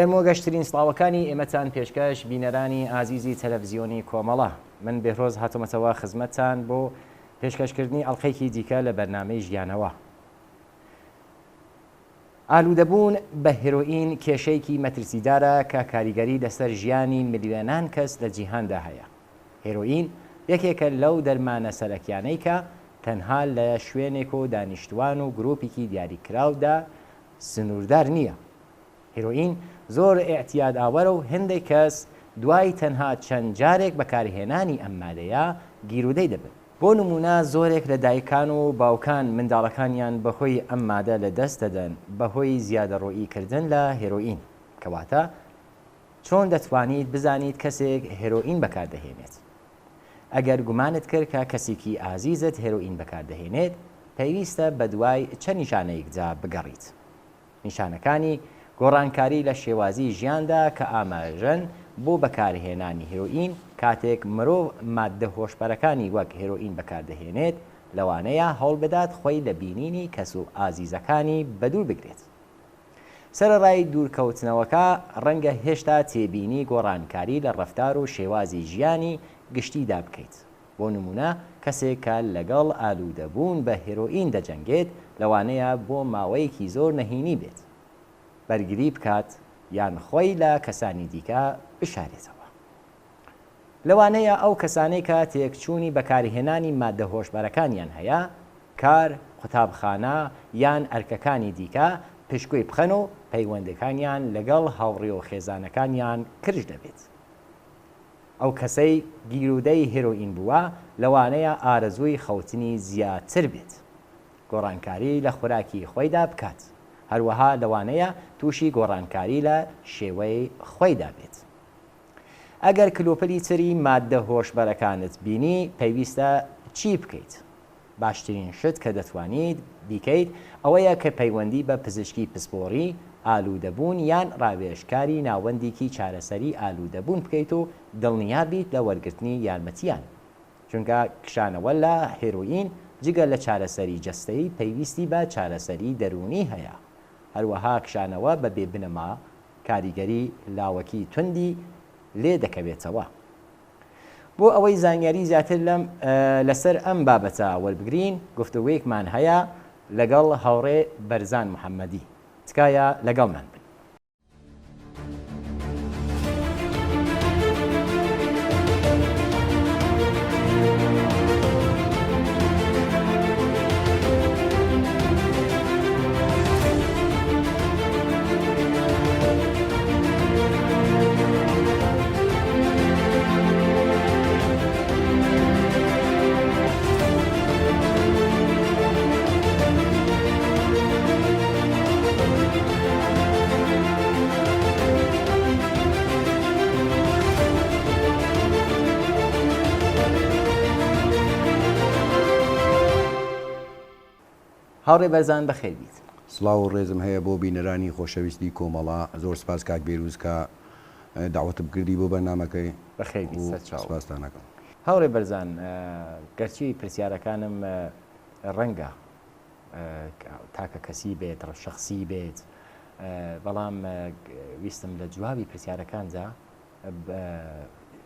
گەرمۆ گەشترین سڵاوەکانی ئێمەتان پێشکەش بینەرانی ئازیزی تەلەڤیزیۆنی کۆمەڵە من بێهۆز هاتوومەتەوە خزمەتتان بۆ پێشکەشکردنی ئەڵلقەیەکی دیکە لە بەرنامەی ژیانەوە. ئالوودەبوون بە هێرۆئین کێشەیەکی مەترسیدارە کە کاریگەری لەسەر ژیانی ملیۆنان کەس لە جیهاندا هەیە. هێرۆئین یەکێکە لەو دەرمانە سەرەکیانەی کە تەنها لە شوێنێک و دانیشتوان و گرۆپێکی دیاریکراودا سنووردار نییە. هێرۆئین زۆر ئێعتیاد ئاوەرە و هەندێک کەس دوای تەنها چەند جارێک بەکارهێنانی ئەم مادەیە گیرودەی دەبن. بۆ نمونە زۆرێک لە دایکان و باوکان منداڵەکانیان بەهۆی ئەم مادە لە دەست دەدەن بەهۆی زیادەڕۆییکردن لە هێرۆئین. کەواتە چۆن دەتوانیت بزانیت کەسێک هێرۆئین بەکاردەهێنێت؟ ئەگەر گومانت کرد کە کەسێکی ئازیزت هێرۆئین بەکاردەهێنێت پێویستە بە دوای چەند نیشانەیەکجا بگەڕیت. نیشانەکانی گۆڕانکاری لە شێوازی ژیاندا کە ئاماژەن بۆ بەکارهێنانی هێرۆئین کاتێک مرۆڤ مادە هۆشبەرەکانی وەک هێرۆئین بەکاردەهێنێت لەوانەیە هەوڵ بدات خۆی لە بینینی کەس و ئازیزەکانی بەدوور بگرێت. سەرەڕای دوورکەوتنەوەکە ڕەنگە هێشتا تێبینی گۆڕانکاری لە ڕەفتار و شێوازی ژیانی گشتیدا بکەیت. بۆ نمونە کەسێک کە لەگەڵ ئالوودەبوون بە هێرۆئین دەجەنگێت لەوانەیە بۆ ماوەیەکی زۆر نەهینی بێت، بەرگری بکات یان خۆی لە کەسانی دیکە بشارێتەوە. لەوانەیە ئەو کەسانەی کە تێکچوونی بەکارهێنانی مادە هۆشبەرەکانیان هەیە کار، قوتابخانە یان ئەرکەکانی دیکە پشتگوێی بخەن و پەیوەندەکانیان لەگەڵ هاوڕێ و خێزانەکانیان کرژ دەبێت. ئەو کەسەی گیرودەی هێرۆئین بووە لەوانەیە ئارەزووی خەوتنی زیاتر بێت، گۆڕانکاری لە خوراکی خۆیدا بکات، هەروەها لەوانەیە تووشی گۆڕانکاری لە شێوەی خۆیدا بێت. ئەگەر کلۆپەلی تری مادە هۆشبەرەکانت بینی پێویستە چی بکەیت؟ باشترین شت کە دەتوانیت بیکەیت ئەوەیە کە پەیوەندی بە پزیشکی پسپۆڕی ئالوودەبوون یان ڕاوێژکاری ناوەندێکی چارەسەری ئالوودەبوون بکەیت و دڵنیابیت لە وەرگرتنی یارمەتیان، چونکە کشانەوە لە هێرۆئین جگە لە چارەسەری جەستەیی پێویستی بە چارەسەری دەرونی هەیە. هەروەها کشانەوە بە بێبنەما کاریگەری لاوەکی توندی لێ دەکەوێتەوە. بۆ ئەوەی زانیاری زیاتر لەسەر ئەم بابەتە وەربگرین گفتوگویەکمان هەیە لەگەڵ هاوڕێ بەرزان محەممەدی. تکایە لەگەڵمان بن. هاوڕێ بەرزان بەخێر بیت. سڵاو و ڕێزم هەیە بۆ بینەرانی خۆشەویستی کۆمەڵە. زۆر سپاس کاک بێروز کە داوەتم کردی بۆ بەرنامەکەی. بەخێر بیت. سپاستانەکەم. هاوڕێ بەرزان گەرچی پرسیارەکانم ڕەنگە تاکە کەسی بێت شەخسی بێت، بەڵام ویستم لە جوابی پرسیارەکاندا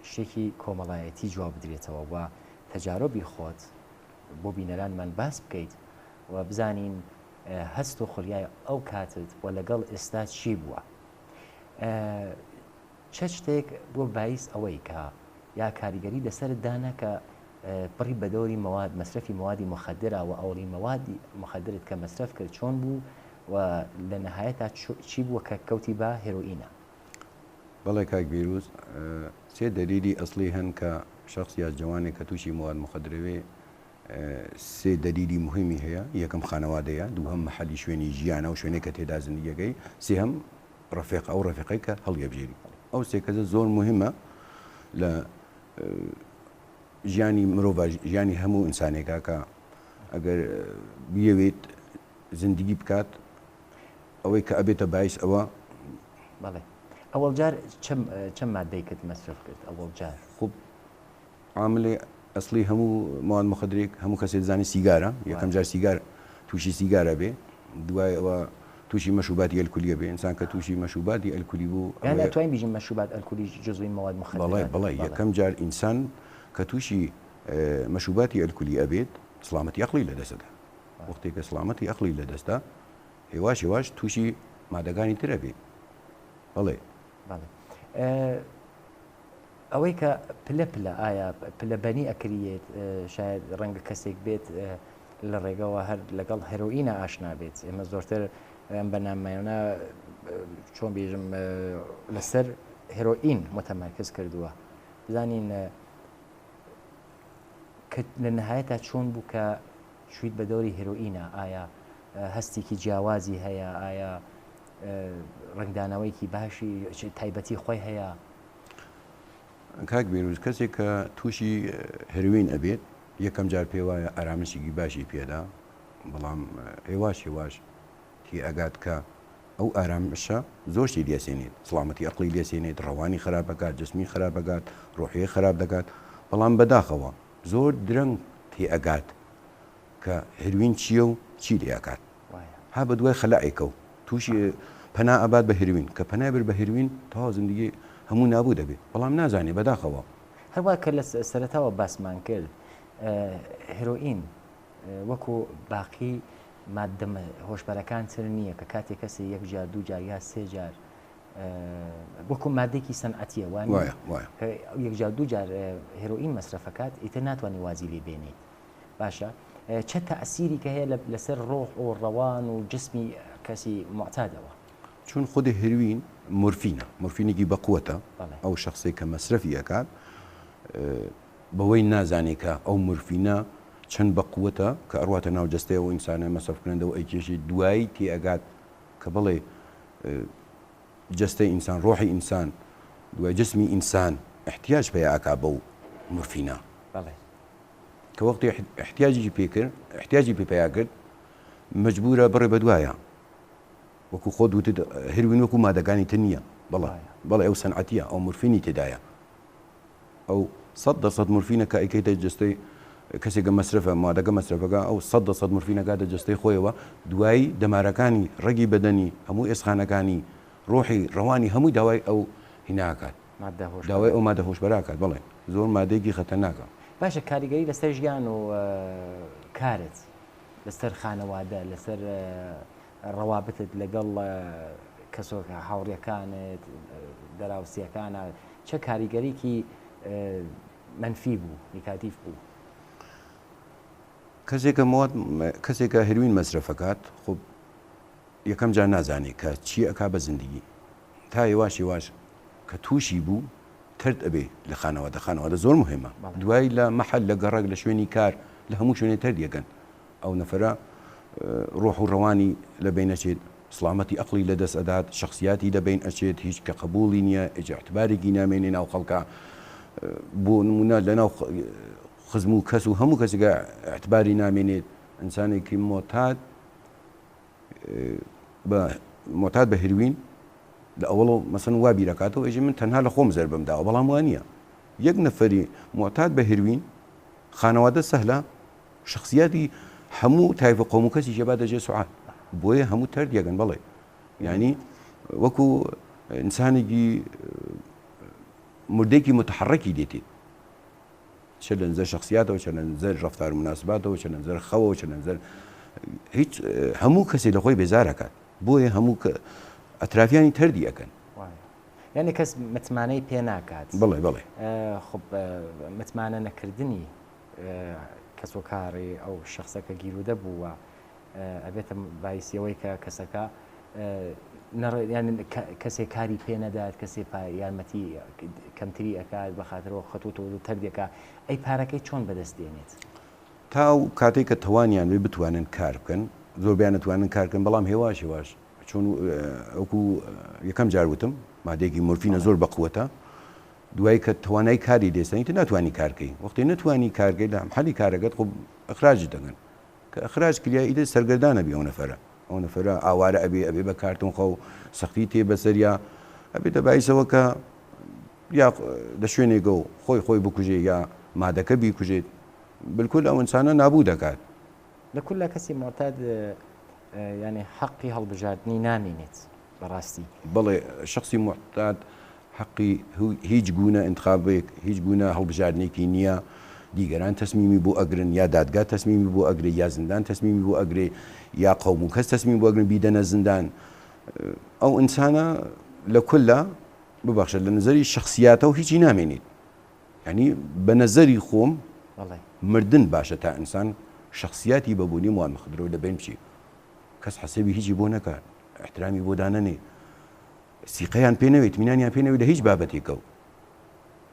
شتێکی کۆمەڵایەتی جواب بدرێتەوە و تەجارۆبی خۆت بۆ بینەرانمان باس بکەیت و بزانین هەست و خولیای ئەو کاتت و لەگەڵ ئێستا چی بووە. چه شتێک بۆ باعیس ئەوەی کە یا کاریگەری لەسەر دانا کە پڕی بە دەوری مواد مەصرفی موادی مخدرە و ئەوڵی موادی مخدرت کە مەصرف کرد چۆن بوو و لە نەهایەتا چی بووە کە کەوتی بە هێرۆئینە؟ بەڵێ کاک بێروز، سێ دەلیلی ئەسڵی هەن کە شخص یا جوانێک کە تووشی مواد مخدرەوێ سێ دەلیلی مهمی هەیە. یەکەم خانەوادەیە، دووهەم مەحەلی شوێنی ژیانە و شوێنێک کە تێدا زندگیەکەی، سێهەم ڕەفیق ئەو ڕەفیقەی کە هەڵیەبژێری. ئەو سێ کەسە زۆر مهمە لە ژیانی مرۆڤ، ژیانی هەموو ئینسانێکە کە ئەگەر بیەوێت زندگی بکات ئەوەی کە ئەبێتە باعیس ئەوە. بەڵێ ئەوەڵ جار چەند مادەی کرد مەصرف کرد؟ ئەوەڵ جار خوب عاملێ ئەسڵی هەموو مواد مخدرێک هەموو کەسێک دەزانێت سیگارە. یەکەم جار سیگار تووشی سیگارە بێ، دوای ئەوە توشي مشروباتی ئەلکولیە بێ ئینسان کە تووشی مەشروباتی ئەلکولی بوو يعني أتوين بيجي مشروبات الكولي جزء من مواد مخدرات بەڵێ یەکەم جار ئینسان کە تووشی مەشروباتی ئەلکولی ئەبێت سڵامەتی عەقلی لەدەستدا وەختێک کە سڵامەتی عەقلی لەدەستا هێواش تووشی مادەکانی ترە بێ بەڵێ ئەوەی کە پلە ئایا پلەبەنی ئەکرێت شاید ڕەنگە کەسێک بێت لە ڕێگەوە هەر لەگەڵ هەرۆئینە ئاشنا بێت ئێمە زۆرتر ئەم بەنامەیانە چۆن بێژم لەسەر هێرۆئین متەمەرکز کردووە بزانین لە نەهایەتە چۆن بوو کە شوید بە دەوری هێرۆئینە ئایا هەستێکی جیاوازی هەیە ئایا ڕنگدانەوەیکی باشی تایبەتی خۆی هەیە کاک بێروز کەسێک کە تووشی هێروین ئەبێت یەکەم جار پێ وایە ئارامشێکی باشی پێدا بەڵام هێواش تی ئەگات کە ئەو ئارامشە زۆرشی لێسێنێت سڵامەتی عەقلی لێسێنێت ڕەوانی خراپەکات جسمی خراپەکات ڕۆحیە خراپ دەکات بەڵام بەداخەوە زۆر درەنگ تێ ئەگات کە هێروین چییە و چی لێکات ها بە دوای خەلائێکە و تووشی پەنا ئەبات بە هێروین کە پەنابێت بە هێروین تەواو زندگی هەموو نابوو دەبێت بەڵام نازانێ بەداخەوە هەروە کە لە سەرەتاوە باسمان کرد هێرۆئین وەکو باقی مادەم هۆشبەرەکان تر نییە کە کاتێک کەسی یەک جار دوو جار یا سێ جار وەکو مادێکی سەنعەتیە وایە یەک جار دوو جار هێرۆئین مەصرفەکات ئیتر ناتوانانی وازی لێ بێنیت باشە چه تەئسیری کە هەیە لەسەر ڕۆح و ڕەوان و جسمی کەسی معتادەوە چون خودی هێروین مورفینێکی بەقووەتە ئەو شخصێک کە مەصرفی ئەکات بەوەی نازانێت کە ئەو مورفینە چەند بەقووەتە کە ئەڕواتە ناو جەستەیەوە ئینسانە مەسەفکردنەوە ئەیکێشی دوایی تێئەگات کە بڵێ جەستەی ئینسان ڕۆحی ئینسان دوای جسمی ئینسان احتیاج پێ ئاکا بەو مورفینە کە وەختی احتیاجی پێ کرد مەجبورە بڕێ بە دوایە وەکو خۆ دوتت هێروین وەکو مادەکانی تر نییە بەڵێ ئەو سەنعەتیە ئەو مورفینی تێدایە ئەو 100% مورفینە کە ئەیکەیتە جستەی کەسێکە مەصرفە مادەکە مەصرفەکە ئەو 100% مورفینەکاتە جستەی خۆیەوە دوایی دەمارەکانی ڕەگی بەدەنی هەموو ئێسخانەکانی ڕۆحی ڕەوانی هەمووی داوای ئەو هیناکات داوای ئەو مادە هۆشبەراکات بڵێ زۆر مادەیەکی خەتەرناکە باشە کاریگەری لەسەر ژیان و کارت لەسەر خانەوادە لەسەر ڕەوابتت لەگەڵ کەسۆکە هاوڕێکانت دەراوسیەکانە چه کاریگەریکی منفی بوو نیگاتیڤ بوو کەسێکە هێروین مەصرفەکات خۆ یەکەم جار نازانێت کە چی ئەکا بە زندگی تا هێواش کە تووشی بوو ترد ئەبێ لە خانەوادە زۆر مهمە دوای لە مەحەل لە گەڕک لە شوێنی کار لە هەموو شوێنێ ترد یەکەن ئەو نەفرە ڕۆح و ڕەوانی لە بین ئەچێت سڵامەتی عەقلی لەدەست ئەدات شخصیاتی لەبین ئەچێت هیچ کە قبوڵی نییە هیچ اعتبارێکی نامێنێ ناو خەڵکە بۆ نمونە لەناو خزم و کەس و هەموو کەسێکە اعتباری نامێنێت ئینسانێکی مۆتاد بە هێروین لە ئەوڵ مەسەن وا بیرەکاتەوە ئێژێ من تەنها لە خۆم زەربم داوە بەڵام وانە یەک نەفەری مۆتاد بە هێروین خانەوادە سەهلە شخصیاتی هەموو تایفە قۆم و کەسی ژێبا دەجێ سوعات بۆیە هەموو تەرد یەکەن بڵێ یعنی وەکو ئینسانێکی مردێکی متحرەکی دێتێت چ لە نزەر شخصیاتەوە چ لە نزەر ڕەفتار مناسباتەوە چ لە نزەر خەوەوە چ لە نزەر هیچ هەموو کەسێک لە خۆی بێزارەکات بۆیە هەموو ئەترافیانی تەردی ئەەکەن یعنی کەس متمانەی پێ ناکات بڵێ خب متمانە نەکردنی کەسۆکاری ئەو شخصەکە گیرودە بووە ئەبێتە باعیسیەوەی کە کەسەکە کەسێک کاری پێ نەدات کەسێ یارمەتی کەمتری ئەکات بە خاطرەوە خەتوتە و تەردێکە ئەی پارەکەی چۆن بەدەستێنێت تا کاتێک کە تەوانیان وێ بتوانن کار بکەن زۆربیان نتوانن کارکەن بەڵام هێواش چۆن ئەوکو یەکەم جاروتم مادێکی مورفینە زۆر بەقووەتە دوای کە توانای کاری دێستنیتە ناتوانانی کارکەی وەختی نتوانی کارگەی لە حەلی کارەکەت خۆ ئەخراجی دەگەن کە ئەخراج کلیایی دە سەرگەردانە بێ ئەو نەفرە ئاوارە ئەبێ بە کارتون خە و سەختی تێ بەسەریا ئەبێتە باعیسەوە کە یا لە شوێنێکە و خۆی بکوژێ یا مادەکە بیکوژێت بالکل ئەو ئینسانە نابوو دەکات لە کول لە کەسی مۆرتاد ینی حەقی هەڵبژاردننی نامێنێت بەڕاستی. بەڵێ شخصی محتاد حەقی هیچ گونە انتخابێک هیچ گونە هەڵبژاردنێکی نییە. دیگەران تەسمیمی بۆ ئەگرن یا دادگا تەسمیمی بۆ ئەگرێ یا زندان تەسمیمی بۆ ئەگرێ یا قەوم و کەس تەسمیم بۆ ئەگرن بیدەنە زندان. ئەو ئینسانە لە کولە ببەخشە لە نظری شخصیاتە و هیچی نامێنیت. ینی بە نەزەری خۆم مردن باشە تا ئینسان شخصیاتی بەبوونی موان مخدرەوە لە بین بچی. کەس حەسەبی هیچی بۆ نەکات، احترامی بۆ دانەنێ، سیقەیان پێنەوێت، مینانیان پێنەوێت لە هیچ بابەتێکە و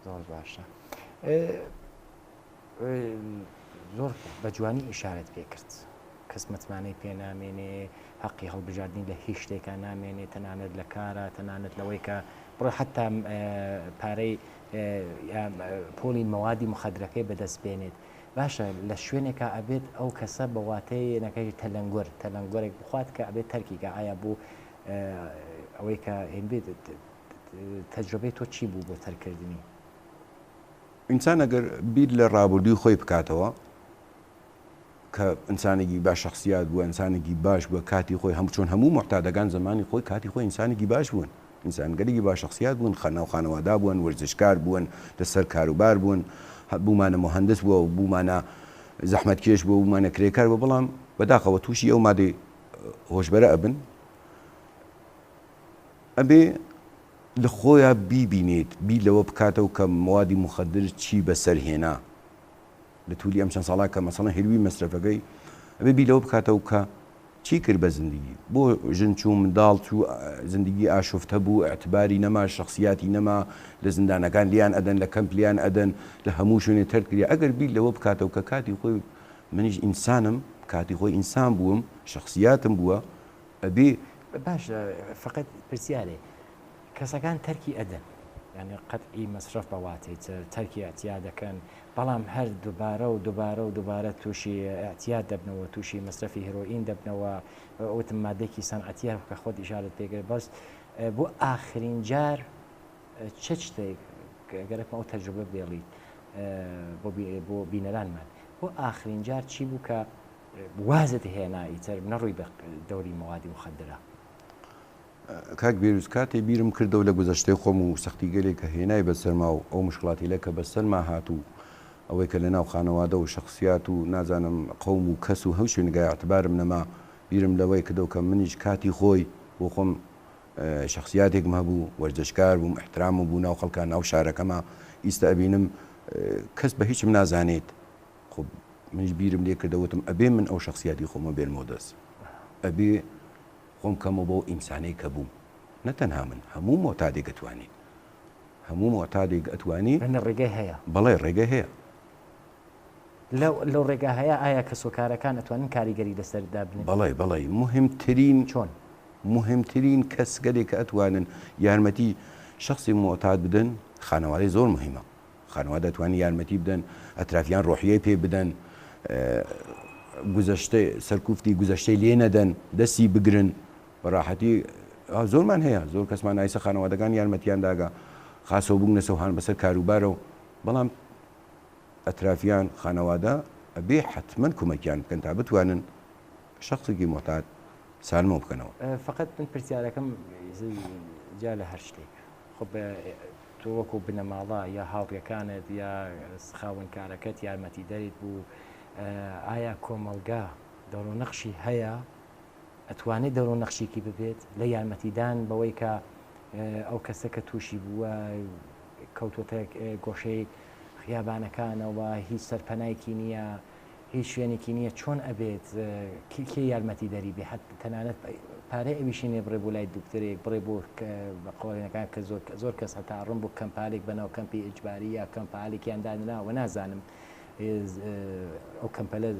زۆر باشە. زۆر بە جوانی ئیشارەت پێ کرد. کەس متمانەی پێ نامێنێ، حەقی هەڵبژاردننی لە هیچ شتێکە نامێنێت، تەنانەت لە کارە، تەنانەت لەوەی کە بڕۆ حتا پارەی پۆلی مەوادی مخەدرەکەی بەدەست بێنێت. باشە لە شوێنێکە ئەبێت ئەو کەسە بە واتەی نەکەی تەلەنگۆرێک بخوات کە ئەبێت تەرکیکە ئایا بوو ئەوەی کە هێن بێت تەجربەی تۆ چی بوو بۆ تەرکردنی؟ ئینسان ئەگەر بیر لە ڕابردووی خۆی بکاتەوە کە ئینسانێکی باش شخصیات بووە، ئینسانێکی باش بووە کاتی خۆی چۆن هەموو محتادەکان زمانی خۆی کاتی خۆی ئینسانێکی باش بوون، ئینسانگەرێکی با شخصیات بوون، خەناو خانەوەدا بوون، وەرزشکار بوون، لەسەر کاروبار بوون، بوومانە مهندس بووە و بوومانە زەحمەتکێش بووە، بوومانە کرێکار بووە، بەڵام بەداخەوە تووشی ئەو مادەی هۆشبەرە ئەبن ئەبێ لە خۆیان بیبینێت بی لەوە بکاتەوە کە موادی مخەدر چی بەسەرهێنا لە توولی ئەم چەند ساڵا کە مەسەڵەن هێلووی مەصرفەکەی ئەبێ بی لەوە بکاتەوە کە چی کرد بە زندگی، بۆ ژن چوو منداڵ چوو زندگی ئاشوفتە بوو، ئەعتباری نەما، شخصیاتی نەما، لە زندانەکان لیان ئەدەن، لە کەمپ لیان ئەدەن، لە هەموو شوێنێ تەرک کردی. ئەگەر بی لەوە بکاتەوە کە کاتی خۆی منیش ئینسانم، کاتی خۆی ئینسان بووم، شخصیاتم بووە، ئەبێ باش فقط پرسیارێ کەسەکان تەرکی ئەدەن، یعنی قەتعی مەصرف بەواتێت تەرکی ئەتیا دەکەن، بەڵام هەر دووبارە تووشی ئەتیاد دەبنەوە، تووشی مەصرفی هێرۆئین دەبنەوە، ئەوتم مادێکی سەنعەتیە کە خۆت ئیشارەت پێگەر بەس بۆ ئاخرین جار چه شتێک گەرەکمە ئەو تەجربە بێڵیت بۆ بینەرانمان بۆ ئاخرین جار چی بوو کە وازت هێنا ئیتر نەڕووی بە دەوری مەوادی مخەدرە؟ کاک بێروز کاتێ بیرم کردەوە لە گوزەشتەی خۆم و سەختی گەلێک کە هێنای بەسەرما و ئەو مشکڵاتی لە کە بەسەرما هاتوو، ئەوەی کە لە ناو خانەوادە و شخصیات و نازانم قەوم و کەس و هەو شوێنگای ئەعتبارم نەما، بیرم لەوەی کردەوە کە منیش کاتی خۆی بۆ خۆم شخصیاتێکم هەبوو، وەرزشکار بووم، احترام بوو ناو خەڵکان، ناو شارەکەما، ئیستا ئەبینم کەس بە هیچم نازانێت. خب منیش بیرم لێ کردەوەتم ئەبێ من ئەو شخصیاتی خۆمە بێنمەوە دەست، ئەبێ خۆم کەمە بۆ ئینسانەی کە بووم، نەتەنها من هەموو مۆتادێک ئەتوانی، هەموو مۆتادێک ئەتوانی ڕێگەی هەیە، بەڵێ ڕێگە هەیە. لەو ڕێگا هەیە ئایا کەسۆکارەکان ئەتوانن کاریگەری لەسەردا بنێن؟ بەڵێ مهمترین چۆن مهمترین کەس گەلێک کە ئەتوانن یارمەتی شخصی مۆتاد بدەن، خانەوادەی زۆر مهمە، خانەوادە ئەتوانی یارمەتی بدەن، ئەترافیان ڕۆحیەی پێ بدەن، گوزەشتەی سەرکوفتی گوزەشتەی لێ نەدەن، دەستی بگرن بەڕاحەتی. زۆرمان هەیە، زۆر کەسمان نایسە خانەوادەکان یارمەتیان داگا خاسەوە بوون نەسەوهان بەسەر کاروبارە و بەڵام ئەترافیان خانەوادە ئەبێ حتمما کۆمەکیان بکەن تا بتوانن شخصێکی مۆتاد سالمە بکەنەوە. فقط من پرسیارەکەم جا لە هەر شتێک خۆ تۆ وەکو بنەماڵە یا هاوڕێکانت یا خاوەنکارەکەت یارمەتی دەریت بوو، ئایا کۆمەلگا دەوروونەخشی هەیە ئەتوانێت دەوروونەخشێکی ببێت لە یارمەتیدان بەوەی کە ئەو کەسە کە تووشی بووە کەوتۆتە گۆشەی خیابانەکانەوە، هیچ سەرپەنایکی نییە، هیچ شوێنێکی نییە، چۆن ئەبێت کێ یارمەتی دەری بێ تەنانەت پارەی ئەویشینێ بڕێ بۆ لای دوکتۆرێک، بڕێ بۆ قۆڵێنەکان کە زۆر کەس هەتا ڕم بۆ کەمپالێک بنەوە، کەمپی ئیجباری یا کەمپالێکیان دانراوە نازانم ئەو کەمپەلە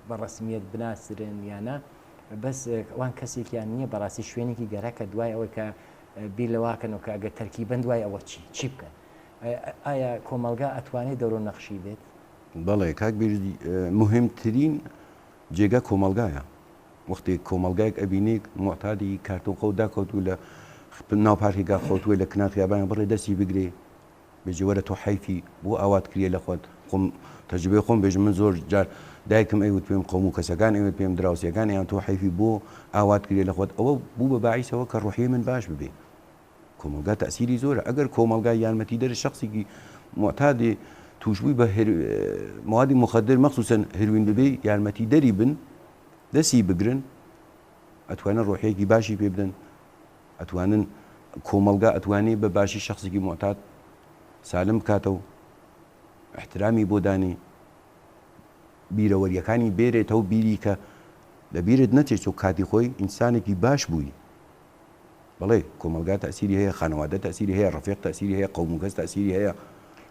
بە ڕسمیەت بناسرن یانە، بەس ئەوان کەسێکیان نییە بەڕاستی شوێنێکی گەرە کە دوای ئەوەی کە بیر لەواکەنەوە کە ئەگەر تەرکیبەن دوای ئەوە چی بکەن؟ ئایا کۆمەلگا ئەتوانێت دەوروونەخشی بێت؟ بەڵێ کاک بێژی مهمترین جێگە کۆمەلگایە. وەختێک کۆمەلگایەک ئەبینێک مۆتادی کارتۆنقە و داکەوتوو لە ناو پارکێکا خۆتووە لە کنار خیابانە بڕێ دەستی بگرێ بێژی وەرە تۆ حیفی بۆ ئاوات کریە لە خۆت خۆم تەجربەی خۆم بێژم من زۆر جار دایکم ئەیوت پێم قەوم و کەسەکان ئەوێت پێم دراوسەکان یان تۆ حیفی بۆ ئاوات کریە لە خۆت ئەوە بوو بە باعیسەوە کە ڕوحی من باش ببێ کۆمەلگا تەسیری زۆرە ئەگەر کۆمەلگا یارمەتی دەر شخصێکی معتادێ توشبووی بە موادی مخدر مەخصوصەن هێروین ببێ یارمەتی دەری بن دەستی بگرن ئەتوانن ڕۆحەیەکی باشی پێ بدەن ئەتوانن کۆمەلگا ئەتوانێت بە باشی شخصێکی معتاد سالم بکاتەوە احترامی بۆ دانی بیرەوەریەکانی بێرێتەوە بیری کە لە بیرت نەچێت و کاتی خۆی ئینسانێکی باش بووی بەڵێ کۆمەلگا تەسیری هەیە خانەوادە تەسیری هەیە ڕەفیق تەسیری هەیە قەوم و کەس تەسیری هەیە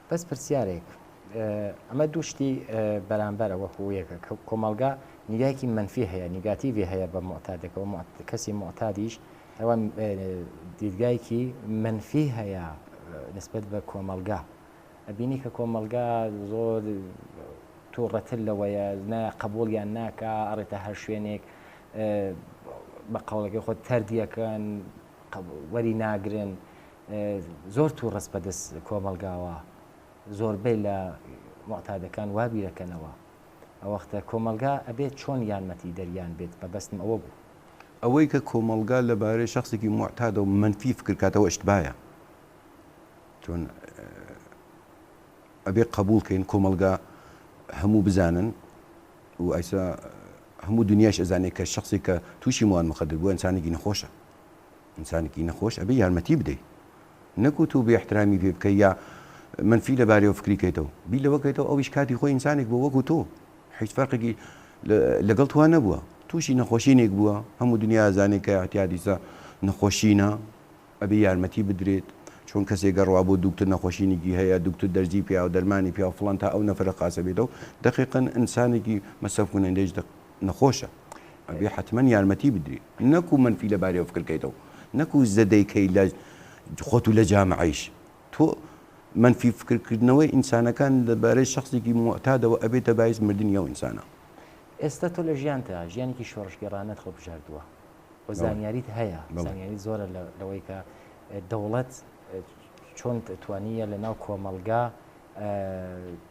بەس پرسیارێک ئەمە دوو شتی بەرامبەرە وەکو یەکە کۆمەلگا نیگایکی منفی هەیە نیگاتیڤی هەیە بە معتادەکەەوە کەسی معتادیش ئەوە دیدگایکی منفی هەیە نسبەت بە کۆمەلگا ئەبینی کە کۆمەلگا زۆر تووڕەتر لەوەیە قبولیان ناکە ئەڕێتە هەر شوێنێک بە قەوڵەکەی خۆت تەردیەکەن وەری ناگرن زۆر تووڕست بەدەست کۆمەلگاوە زۆربەی لە معتادەکان وابیرەکەنەوە ئەوەختە کۆمەلگا ئەبێت چۆن یارمەتی دەریان بێت بەبەستم ئەوە بوو ئەوەی کە کۆمەلگا لەبارەی شخصێکی معتادە و منفی فکرکاتەوە ئشتبایە چۆن ئەبێ قبولکەین کۆمەلگا هەموو بزانن و ئایسا هەموو دنیاش ئەزانێت کە شخصێک کە تووشی مواد مخدر بووە ئینسانێکی نەخۆشە ئینسانێکی نەخۆش ئەبێ یارمەتی بدەیت نەکو تو بێ احترامی پێ بکەی یا منفی لەبارەوە فکریکەیتەوە بی لەوەکەیتەوە ئەویش کاتی خۆی ئینسانێک بۆ وەکو تۆ هیچ فەرقێکی لەگەڵ توان نەبووە تووشی نەخۆشینێک بووە هەموو دنیا ئەزانێت کە احتیادیسا نەخۆشینە ئەبێ یارمەتی بدرێت چۆن کەسێک گەڕوا بۆ دوکتر نەخۆشینێکی هەیە دوکتر دەرزی پیا و دەرمانی پیا و فڵان تا ئەو نەفرە قاسە بێتەوە دقیقاً ئینسانێکی مەسەفکوونەندێش نەخۆشە ئەبێ حتمما یارمەتی بدرێت نەکو منفی لەبارەوە فکرکەیتەوە نەکو زەدەیکەی لە خۆت و لە جامعەیش تۆ منفی فکرکردنەوەی ئینسانەکان لەبارەی شخصێکی معتادەوە ئەبێتە باعث مردنی ئەو ئینسانە ئێستا تۆ لە ژیانتە ژیانێکی شۆڕشگەڕانەت خۆ بژاردووە و زانیاریت هەیە زانیاری زۆرە لەوەی کە دەوڵەت چۆن توانیە لە ناو کۆمەلگا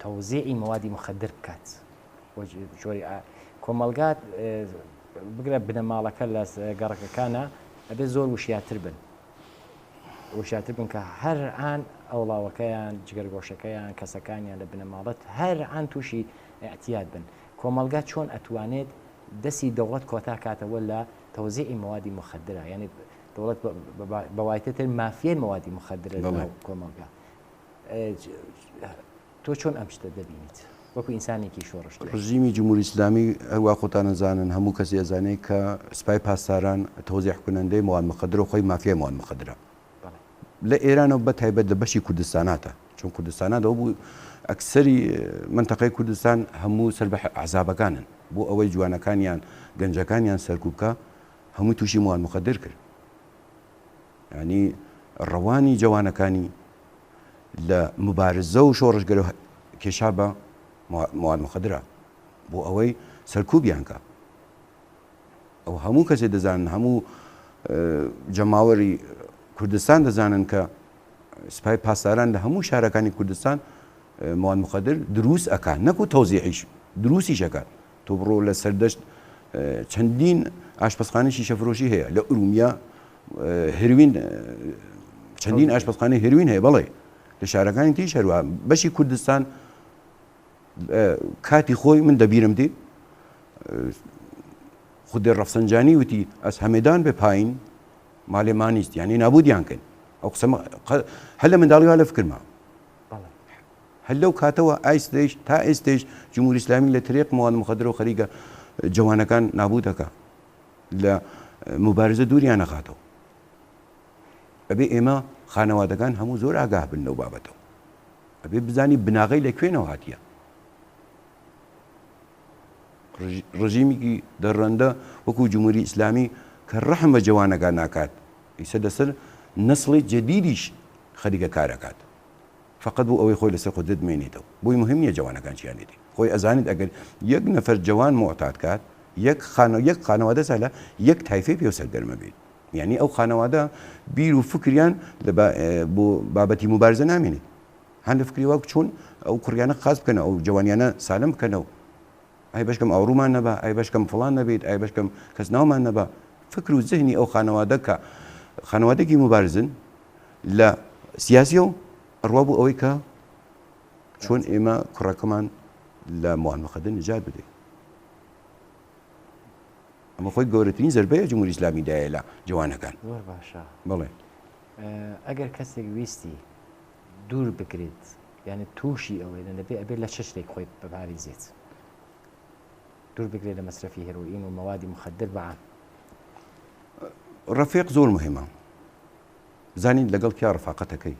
تەوزیعی موادی مخدر بکات جۆری کۆمەلگات بگرە بنەماڵەکە لە گەڕەکەکانە ئەبێ زۆر وشیاتر بن وشاتر بن کە هەر ئان ئەوڵاوەکەیان جگەرگۆشەکەیان کەسەکانیان لە بنەماڵەت هەر ئان تووشی احتیات بن کۆمەلگا چۆن ئەتوانێت دەستی دەوڵەت کۆتا کاتەوە لە تەوزیعی موادی مخدرە یعنی دەوڵەت بەوایتر مافیای موادی مخدرە کۆمەلگا تۆ چۆن ئەم شتە دەبینیت وەکو ئینسانێکی شۆڕش ڕژیمی جمهوری ئیسلامی هەروە خۆتان نەزانن هەموو کەسی ئەزانێت کە سوپای پاسداران تەوزیع کنەندەی مواد مخدر و خۆی مافیای مواد مخدرە لە ئێرانەوە بە تایبەت لە بەشی کوردستاناتە چون کوردستاناتەوە بوو ئەکسەری منتەقەی کوردستان هەموو سەر بە عەزابەکانن بۆ ئەوەی جوانەکانیان گەنجەکانیان سەرکوبکە هەمووی تووشی مواد مخدر کرد ینی ڕەوانی جوانەکانی لە مبارزە و شۆڕشگەرە کێشا بە مواد مخدرە بۆ ئەوەی سەرکوبیان کە ئەو هەموو کەسێک دەزانن هەموو جەماوەری کوردستان دەزانن کە سوپای پاسداران لە هەموو شارەکانی کوردستان مواد مخدر دروست ئەکات نەکو تەوزیعیش دروستیش ئەکات تۆ بڕۆ لە سەردەشت چەندین ئاشپەزخانەی شیشەفرۆشی هەیە لە ئورومیا هێروین چەندین ئاشپەزخانەی هێروین هەیە بەڵێ لە شارەکانی تریش هەروە بەشی کوردستان کاتی خۆی من دەبیرم دێ خودێ ڕەفسەنجانی وتی ئەس هەمێدان بێ پایین مالێمانیست یعنی نابودیان کرد ئەو قسە هەر لە منداڵیوا لە فکرما هەر لەو کاتەوە ئایستێش تا ئێستێش جمهوری ئیسلامی لە ترێق مواد مخدر و خەریکە جوانەکان نابوو دەکا لە مبارزە دووریان نەخاتەوە ئەبێ ئێمە خانەوادەکان هەموو زۆر ئاگاه بن لەو بابەتەوە ئەبێ بزانی بناغی لەکوێنەوە هاتیە ڕژیمێکی دەڕەندە وەکو جمهوری ئیسلامی کە ڕەحم بە جوانەکان ناکات ئیسە لەسەر نەسڵی جەدیدیش خەریکە کارەکات فقط بۆ ئەوەی خۆی لەسەر خۆت دمێنێتەوە بۆی مهم نییە جوانەکان چیانێتی خۆی ئەزانیت ئەگەر یەک نەفەر جوان معتاد کات یەک خانەوادە سالە یەک تایفەی پێ سەرگەرمە بێت یعنی ئەو خانەوادە بیر و فکریان بۆ بابەتی مبارزە نامێنێت هەندە فکری وەک چوون ئەو کوڕیانە خاص بکەنە ئەو جوانیانە سالم بکەنەوە ئای بەشکەم ئەورومان نەبە ئای بەشکەم فڵان نەبێت ئای بەشکەم کەس ناومان نەبە فکر و زهنی ئەو خانەوادەکە خانەوادەکی مبارزن لە سیاسی و ئەڕوا بوو ئەوەی کە چۆن ئێمە کوڕەکەمان لە موان مەخەدە نجات بدەین ئەمە خۆی گەورەترین زەربەیە جمهوری ئیسلامی دایە لە جوانەکان زۆر باشە بڵێ ئەگەر کەسێک ویستی دوور بکرێت یعنی تووشی ئەوەی لەبێ ئەبێت لە چ شتێک خۆی بپارێزێت دوور بگرێت لە مەصرفی هێروئین و مەوادی مخدر بەعام ڕەفیق زۆر مهمە زانین لەگەڵ کیا ڕفاقەتەکەی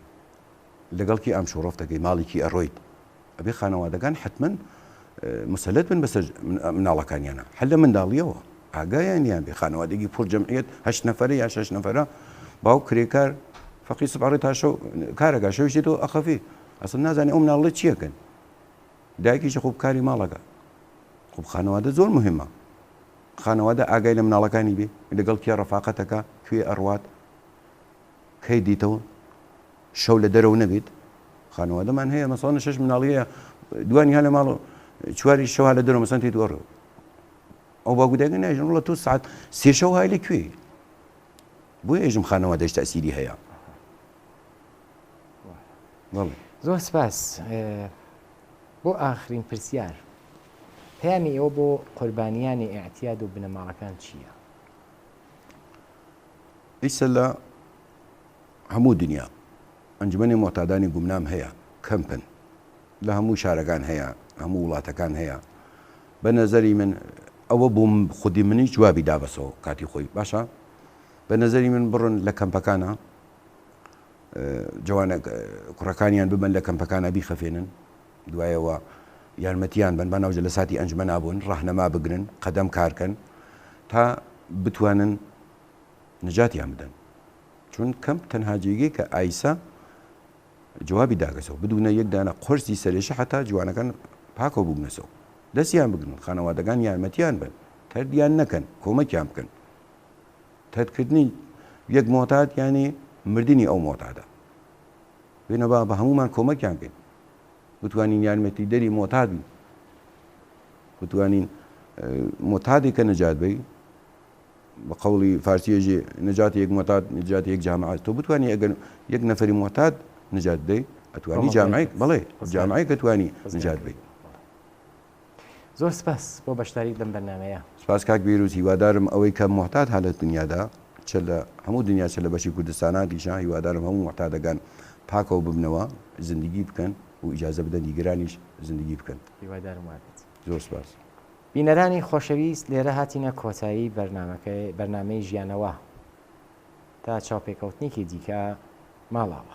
لەگەڵ کی ئەم شۆڕۆفتەکەی ماڵێکی ئەڕۆیت ئەبێ خانەوادەکان حتمما مسلەت بن بەسەر مناڵەکانیانە هەر لە منداڵیەوە ئاگایانیان بێ خانەوادێکی پڕ جەمعیت 8 نەفەرە یا 6 نەفەرە باو کرێکار فەقی سبحڕێ تا شەو کارەکە شەویشتێتەوە ئەخەفی ئەسڵ نازانێ ئەو مناڵە چیەکەن دایکیشە خوب کاری ماڵەکە خوب خانەوادە زۆر مهمە خانەوادە ئاگای لە مناڵەکانی بێ لەگەڵ کیا ڕەفاقەتەکە کوێ ئەڕوات کەی دیتەوە شەو لە دەرەوە نەبێت خانەوادەمان هەیە مەساڵە 6 مناڵیەیە دوانی هە لە ماڵ چواری شەوها لە دەرەوە مەسەن تێت وەڕۆ ئەو باگوداگە ناژن وڵە تو سعات سێ شەو های لەکوێ بۆیە ئێژم خانەوادەش تەسیری هەیە زۆر سپاس بۆ ئاخرین پرسیار پەیامی ئێوە بۆ قوربانیانی ئاعتیاد و بنەماڵەکان چییە؟ ئیسە لە هەموو دنیا ئەنجومەنی مۆتادانی گومنام هەیە کەمپن لە هەموو شارەکان هەیە هەموو وڵاتەکان هەیە بە نەزەری من ئەوە بۆ خودی منی جوابی دابەسەوە کاتی خۆی باشە بە نەزەری من بڕن لە کەمپەکانە جوانە کوڕەکانیان ببن لە کەمپەکانە بیخەفێنن دوایەوە یارمەتیان بن بە ناوجە لە ساتی ئەنجمە نابوون ڕاهنەما بگرن قەدەم کارکەن تا بتوانن نجاتیان بدەن چون کەمپ تەنها جێگەی کە ئایسا جوابی داگەسەوە بدونە یەک دانە قرسی سەرێشە حتا جوانەکان پاکەوە بوونەسەوە دەستیان بگرن خانەوادەکان یارمەتیان بن تەردیان نەکەن کۆمەکیان بکەن تەردکردنی یەک مۆتاد یعنی مردنی ئەو مۆتادە بێنەبا بە هەمومان کۆمەکیان بکەین بتوانین یارمەتی دەری مۆتاد بین بتوانین مۆتادێکە نەجات بی بە قەوڵی فارسیەژێ نەجاتی یەک مۆتاد نەجاتی یەک جامعات تۆ بتوانی ئەگەر یەک نەفەری مۆتاد نجات بدەیت ئەتوانی جامعی بەڵێ جامعی کە توانی نجات بی زۆر سپاس بۆ بەشداری لەم بەرنامەیە سپاس کاک بیرروز هیوادارم ئەوەی کە محتات هەلە دنیادا چ لە هەموو دنیا چ لە بەشی کوردستانە دیشان هیوادارم هەموو محتادەکان پاکەوە ببنەوە زندگی بکەن و ئیجازە بدەن دیگرانیش زندگی بکەن هیوادارم وابێت زۆر سپاس بینەرانی خۆشەویست لێرە هاتینە کۆتایی بەرنامەی ژیانەوە تا چاوپێکەوتنێکی دیکە ماڵاوە